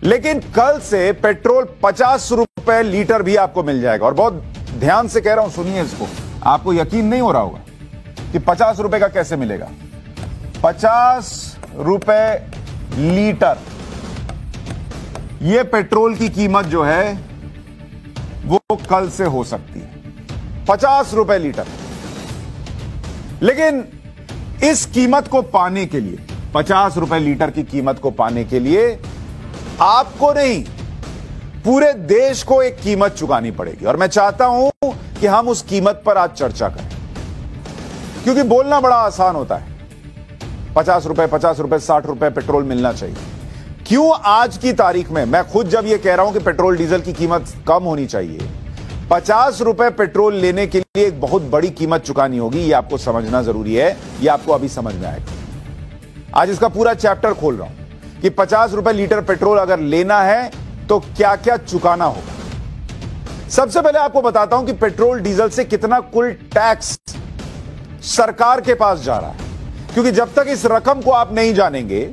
लेकिन कल से पेट्रोल 50 रुपए लीटर भी आपको मिल जाएगा। और बहुत ध्यान से कह रहा हूं, सुनिए इसको, आपको यकीन नहीं हो रहा होगा कि 50 रुपए का कैसे मिलेगा। 50 रुपए लीटर यह पेट्रोल की कीमत जो है वो कल से हो सकती है 50 रुपए लीटर। लेकिन इस कीमत को पाने के लिए, 50 रुपए लीटर की कीमत को पाने के लिए आपको नहीं, पूरे देश को एक कीमत चुकानी पड़ेगी। और मैं चाहता हूं कि हम उस कीमत पर आज चर्चा करें, क्योंकि बोलना बड़ा आसान होता है, 50 रुपए 60 रुपए पेट्रोल मिलना चाहिए। क्यों आज की तारीख में मैं खुद जब यह कह रहा हूं कि पेट्रोल डीजल की कीमत कम होनी चाहिए, 50 रुपए पेट्रोल लेने के लिए एक बहुत बड़ी कीमत चुकानी होगी, यह आपको समझना जरूरी है। यह आपको अभी समझ में आएगा। आज इसका पूरा चैप्टर खोल रहा हूं कि 50 रुपए लीटर पेट्रोल अगर लेना है तो क्या क्या चुकाना होगा। सबसे पहले आपको बताता हूं कि पेट्रोल डीजल से कितना कुल टैक्स सरकार के पास जा रहा है, क्योंकि जब तक इस रकम को आप नहीं जानेंगे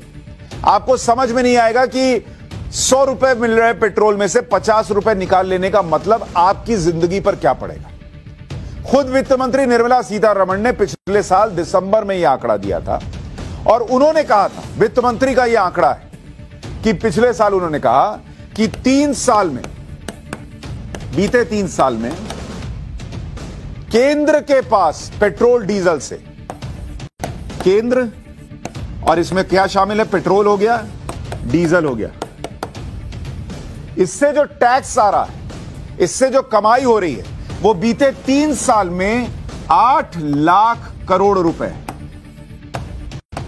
आपको समझ में नहीं आएगा कि 100 रुपए मिल रहे पेट्रोल में से 50 रुपए निकाल लेने का मतलब आपकी जिंदगी पर क्या पड़ेगा। खुद वित्त मंत्री निर्मला सीतारमण ने पिछले साल दिसंबर में यह आंकड़ा दिया था और उन्होंने कहा था, वित्त मंत्री का यह आंकड़ा है कि पिछले साल उन्होंने कहा कि 3 साल में, बीते 3 साल में केंद्र के पास पेट्रोल डीजल से, केंद्र और इसमें क्या शामिल है, पेट्रोल हो गया, डीजल हो गया, इससे जो टैक्स आ रहा है, इससे जो कमाई हो रही है, वो बीते 3 साल में 8 लाख करोड़ रुपए,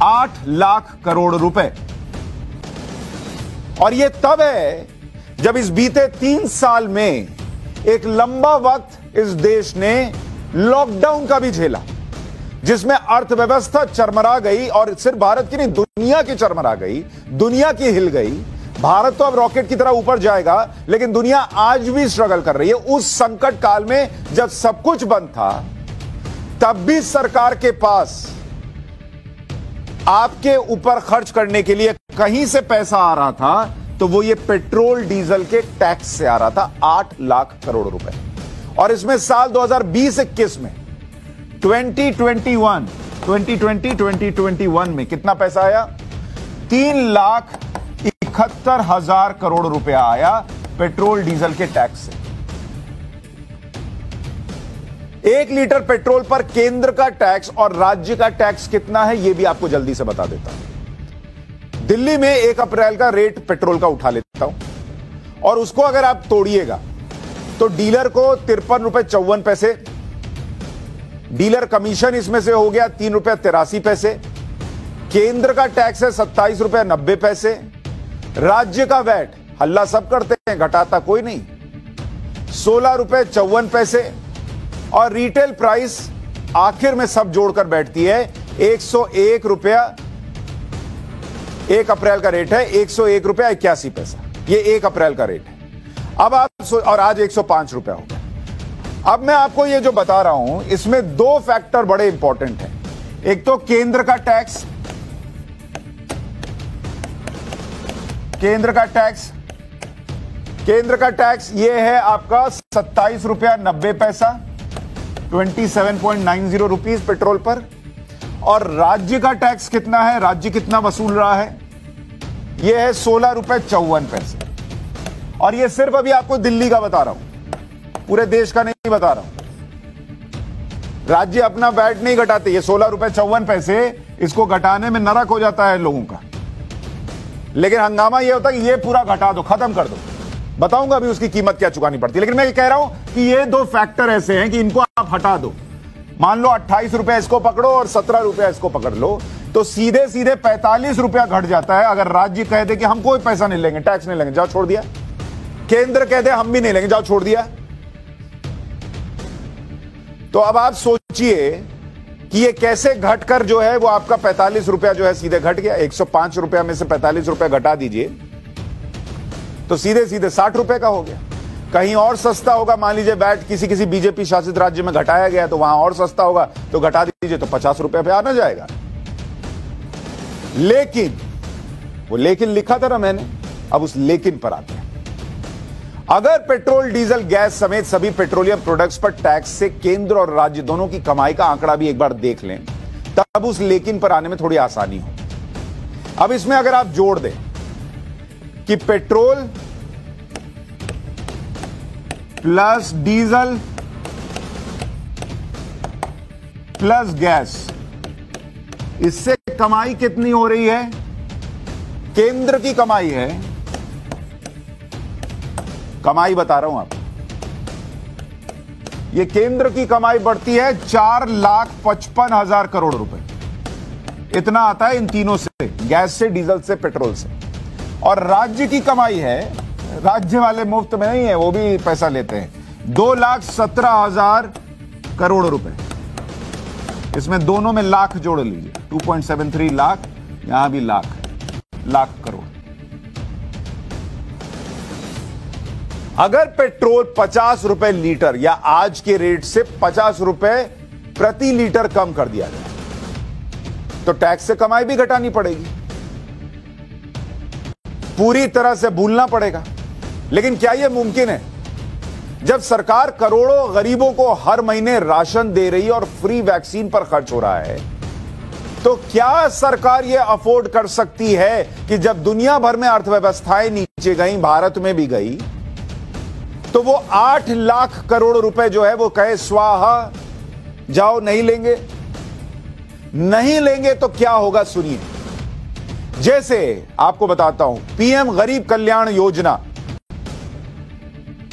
8 लाख करोड़ रुपए। और यह तब है जब इस बीते 3 साल में एक लंबा वक्त इस देश ने लॉकडाउन का भी झेला, जिसमें अर्थव्यवस्था चरमरा गई, और सिर्फ भारत की नहीं दुनिया की चरमरा गई, दुनिया की हिल गई। भारत तो अब रॉकेट की तरह ऊपर जाएगा, लेकिन दुनिया आज भी स्ट्रगल कर रही है। उस संकट काल में जब सब कुछ बंद था, तब भी सरकार के पास आपके ऊपर खर्च करने के लिए कहीं से पैसा आ रहा था, तो वो ये पेट्रोल डीजल के टैक्स से आ रहा था, 8 लाख करोड़ रुपए। और इसमें साल 2020-21 में 2021 में कितना पैसा आया, 3,71,000 करोड़ रुपया आया पेट्रोल डीजल के टैक्स से। 1 लीटर पेट्रोल पर केंद्र का टैक्स और राज्य का टैक्स कितना है, यह भी आपको जल्दी से बता देता हूं। दिल्ली में 1 अप्रैल का रेट पेट्रोल का उठा लेता हूं, और उसको अगर आप तोड़िएगा तो डीलर को 53 रुपए 54 पैसे, डीलर कमीशन इसमें से हो गया 3 रुपए 83 पैसे, केंद्र का टैक्स है 27 रुपए 90 पैसे, राज्य का वैट, हल्ला सब करते हैं, घटाता कोई नहीं, 16 रुपए 54 पैसे, और रिटेल प्राइस आखिर में सब जोड़कर बैठती है 101 रुपया। 1 अप्रैल का रेट है 101 रुपया 81 पैसा, ये 1 अप्रैल का रेट है। अब आप, और आज 105 रुपया हो गया। अब मैं आपको ये जो बता रहा हूं, इसमें 2 फैक्टर बड़े इंपॉर्टेंट हैं। एक तो केंद्र का टैक्स, केंद्र का टैक्स ये है आपका 27 रुपया 90 पैसा, 27.90 रुपीज पेट्रोल पर। और राज्य का टैक्स कितना है, राज्य कितना वसूल रहा है, ये है 16 रुपए 54 पैसे। और ये सिर्फ अभी आपको दिल्ली का बता रहा हूं, पूरे देश का नहीं बता रहा हूं। राज्य अपना वैट नहीं घटाते, ये 16 रुपए 54 पैसे, इसको घटाने में नरक हो जाता है लोगों का। लेकिन हंगामा ये होता है कि ये पूरा घटा दो, खत्म कर दो। बताऊंगा अभी उसकी कीमत क्या चुकानी पड़ती है। लेकिन मैं ये कह रहा हूं कि ये 2 फैक्टर ऐसे हैं कि इनको आप हटा दो। मान लो 28 रुपए इसको पकड़ो और 17 रुपया इसको पकड़ लो, तो सीधे सीधे 45 रुपया घट जाता है। अगर राज्य कह दे कि हम कोई पैसा नहीं लेंगे, टैक्स नहीं लेंगे, जाओ छोड़ दिया। केंद्र कह दे हम भी नहीं लेंगे, जाओ छोड़ दिया। तो अब आप सोचिए कि ये कैसे घटकर जो है वो आपका 45 रुपया जो है सीधे घट गया। 105 रुपया में से 45 रुपया घटा दीजिए तो सीधे सीधे 60 रुपए का हो गया। कहीं और सस्ता होगा, मान लीजिए वैट किसी बीजेपी शासित राज्य में घटाया गया तो वहां और सस्ता होगा, तो घटा दीजिए तो 50 रुपए पे आना जाएगा। लेकिन वो लेकिन लिखा था ना मैंने, अब उस लेकिन पर आते हैं। अगर पेट्रोल, डीजल, गैस समेत सभी पेट्रोलियम प्रोडक्ट्स पर टैक्स से केंद्र और राज्य दोनों की कमाई का आंकड़ा भी एक बार देख लें, तब उस लेकिन पर आने में थोड़ी आसानी हो। अब इसमें अगर आप जोड़ दें कि petrol plus diesel plus gas, इससे कमाई कितनी हो रही है? केंद्र की कमाई है, कमाई बता रहा हूं आप, ये केंद्र की कमाई बढ़ती है 4,55,000 करोड़ रुपए। इतना आता है इन तीनों से, गैस से, डीजल से, पेट्रोल से। और राज्य की कमाई है, राज्य वाले मुफ्त में नहीं है, वो भी पैसा लेते हैं, 2,17,000 करोड़ रुपए। इसमें दोनों में लाख जोड़ लीजिए, 2.73 लाख, यहां भी लाख करोड़। अगर पेट्रोल 50 रुपए लीटर या आज के रेट से 50 रुपए प्रति लीटर कम कर दिया जाए तो टैक्स से कमाई भी घटानी पड़ेगी, पूरी तरह से भूलना पड़ेगा। लेकिन क्या यह मुमकिन है? जब सरकार करोड़ों गरीबों को हर महीने राशन दे रही है और फ्री वैक्सीन पर खर्च हो रहा है, तो क्या सरकार यह अफोर्ड कर सकती है कि जब दुनिया भर में अर्थव्यवस्थाएं नीचे गई, भारत में भी गई, तो वो 8 लाख करोड़ रुपए जो है वो कहे स्वाहा, जाओ, नहीं लेंगे? नहीं लेंगे तो क्या होगा सुनिए। जैसे आपको बताता हूं, पीएम गरीब कल्याण योजना,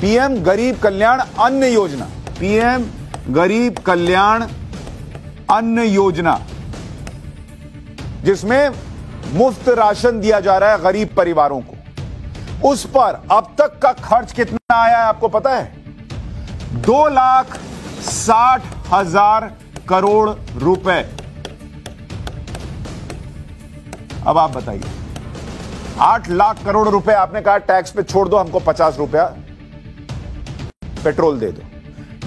पीएम गरीब कल्याण अन्न योजना, पीएम गरीब कल्याण अन्न योजना, जिसमें मुफ्त राशन दिया जा रहा है गरीब परिवारों को, उस पर अब तक का खर्च कितना आया है आपको पता है? 2,60,000 करोड़ रुपए। अब आप बताइए, 8 लाख करोड़ रुपए आपने कहा टैक्स पे छोड़ दो, हमको 50 रुपया पेट्रोल दे दो।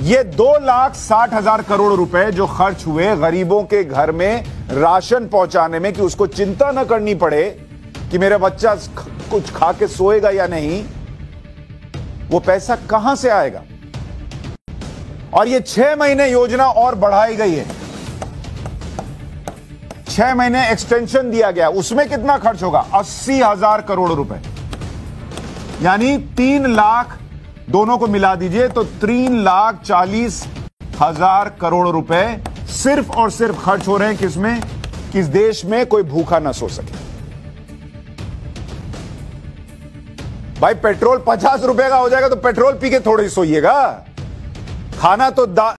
ये 2,60,000 करोड़ रुपए जो खर्च हुए गरीबों के घर में राशन पहुंचाने में, कि उसको चिंता ना करनी पड़े कि मेरा बच्चा कुछ खा के सोएगा या नहीं, वो पैसा कहां से आएगा? और ये 6 महीने योजना और बढ़ाई गई है, 6 महीने एक्सटेंशन दिया गया, उसमें कितना खर्च होगा? 80,000 करोड़ रुपए, यानी 3 लाख, दोनों को मिला दीजिए तो 3,40,000 करोड़ रुपए सिर्फ और सिर्फ खर्च हो रहे हैं किसमें? किस देश में कोई भूखा ना सो सके। भाई पेट्रोल 50 रुपए का हो जाएगा तो पेट्रोल पी के थोड़ी सोइएगा, खाना तो